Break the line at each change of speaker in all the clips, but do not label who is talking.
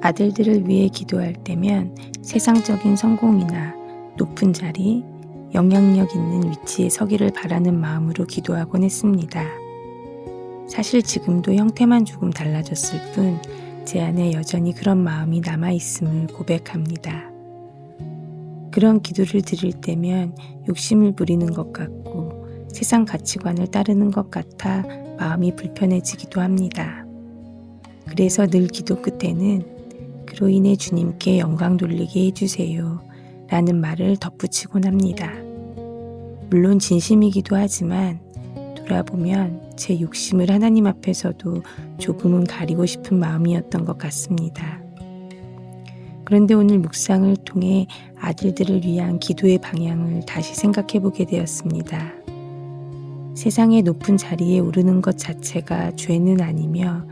아들들을 위해 기도할 때면 세상적인 성공이나 높은 자리, 영향력 있는 위치에 서기를 바라는 마음으로 기도하곤 했습니다. 사실 지금도 형태만 조금 달라졌을 뿐 제 안에 여전히 그런 마음이 남아있음을 고백합니다. 그런 기도를 드릴 때면 욕심을 부리는 것 같고 세상 가치관을 따르는 것 같아 마음이 불편해지기도 합니다. 그래서 늘 기도 끝에는 그로 인해 주님께 영광 돌리게 해주세요 라는 말을 덧붙이곤 합니다. 물론 진심이기도 하지만 돌아보면 제 욕심을 하나님 앞에서도 조금은 가리고 싶은 마음이었던 것 같습니다. 그런데 오늘 묵상을 통해 아들들을 위한 기도의 방향을 다시 생각해 보게 되었습니다. 세상의 높은 자리에 오르는 것 자체가 죄는 아니며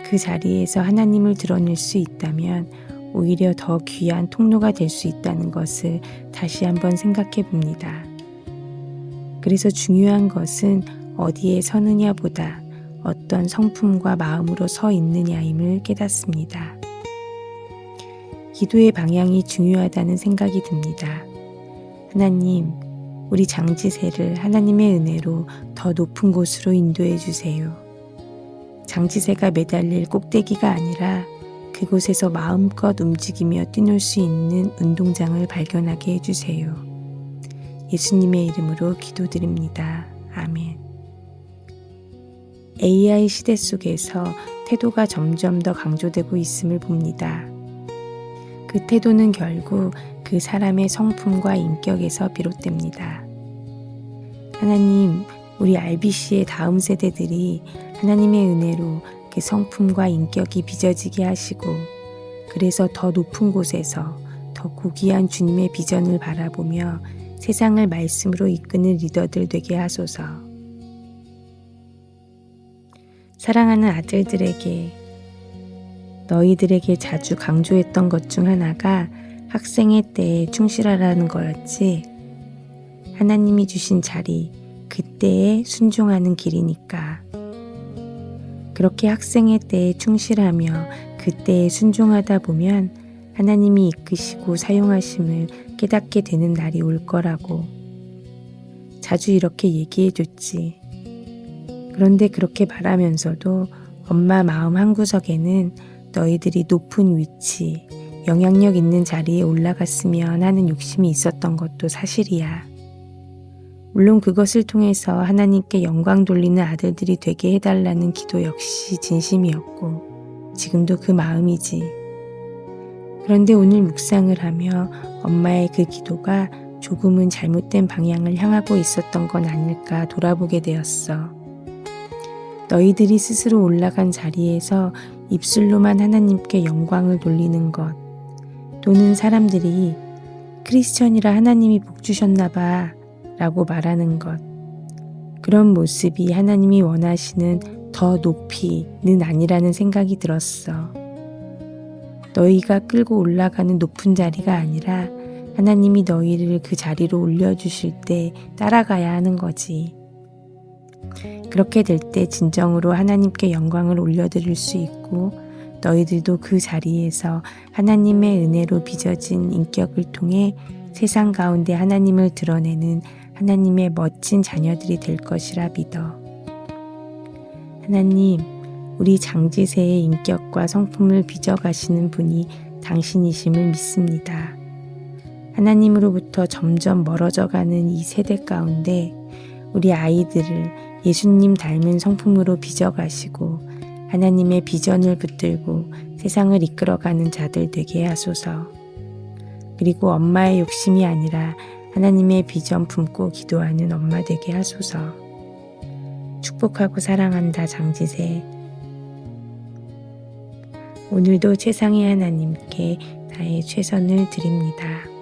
그 자리에서 하나님을 드러낼 수 있다면 오히려 더 귀한 통로가 될 수 있다는 것을 다시 한번 생각해 봅니다. 그래서 중요한 것은 어디에 서느냐보다 어떤 성품과 마음으로 서 있느냐임을 깨닫습니다. 기도의 방향이 중요하다는 생각이 듭니다. 하나님, 우리 장지새를 하나님의 은혜로 더 높은 곳으로 인도해 주세요. 장지새가 매달릴 꼭대기가 아니라 그곳에서 마음껏 움직이며 뛰놀 수 있는 운동장을 발견하게 해주세요. 예수님의 이름으로 기도드립니다. 아멘. AI 시대 속에서 태도가 점점 더 강조되고 있음을 봅니다. 그 태도는 결국 그 사람의 성품과 인격에서 비롯됩니다. 하나님, 우리 RBC의 다음 세대들이 하나님의 은혜로 그 성품과 인격이 빚어지게 하시고 그래서 더 높은 곳에서 더 고귀한 주님의 비전을 바라보며 세상을 말씀으로 이끄는 리더들 되게 하소서. 사랑하는 아들들에게 너희들에게 자주 강조했던 것 중 하나가 학생의 때에 충실하라는 거였지. 하나님이 주신 자리, 그때에 순종하는 길이니까. 그렇게 학생의 때에 충실하며 그때에 순종하다 보면 하나님이 이끄시고 사용하심을 깨닫게 되는 날이 올 거라고. 자주 이렇게 얘기해 줬지. 그런데 그렇게 말하면서도 엄마 마음 한구석에는 너희들이 높은 위치, 영향력 있는 자리에 올라갔으면 하는 욕심이 있었던 것도 사실이야. 물론 그것을 통해서 하나님께 영광 돌리는 아들들이 되게 해달라는 기도 역시 진심이었고 지금도 그 마음이지. 그런데 오늘 묵상을 하며 엄마의 그 기도가 조금은 잘못된 방향을 향하고 있었던 건 아닐까 돌아보게 되었어. 너희들이 스스로 올라간 자리에서 입술로만 하나님께 영광을 돌리는 것, 또는 사람들이 크리스천이라 하나님이 복 주셨나 봐 라고 말하는 것, 그런 모습이 하나님이 원하시는 더 높이는 아니라는 생각이 들었어. 너희가 끌고 올라가는 높은 자리가 아니라 하나님이 너희를 그 자리로 올려주실 때 따라가야 하는 거지. 그렇게 될 때 진정으로 하나님께 영광을 올려드릴 수 있고 너희들도 그 자리에서 하나님의 은혜로 빚어진 인격을 통해 세상 가운데 하나님을 드러내는 하나님의 멋진 자녀들이 될 것이라 믿어. 하나님, 우리 장지새의 인격과 성품을 빚어가시는 분이 당신이심을 믿습니다. 하나님으로부터 점점 멀어져가는 이 세대 가운데 우리 아이들을 예수님 닮은 성품으로 빚어가시고 하나님의 비전을 붙들고 세상을 이끌어가는 자들 되게 하소서. 그리고 엄마의 욕심이 아니라 하나님의 비전 품고 기도하는 엄마 되게 하소서. 축복하고 사랑한다 장지새. 오늘도 최상의 하나님께 나의 최선을 드립니다.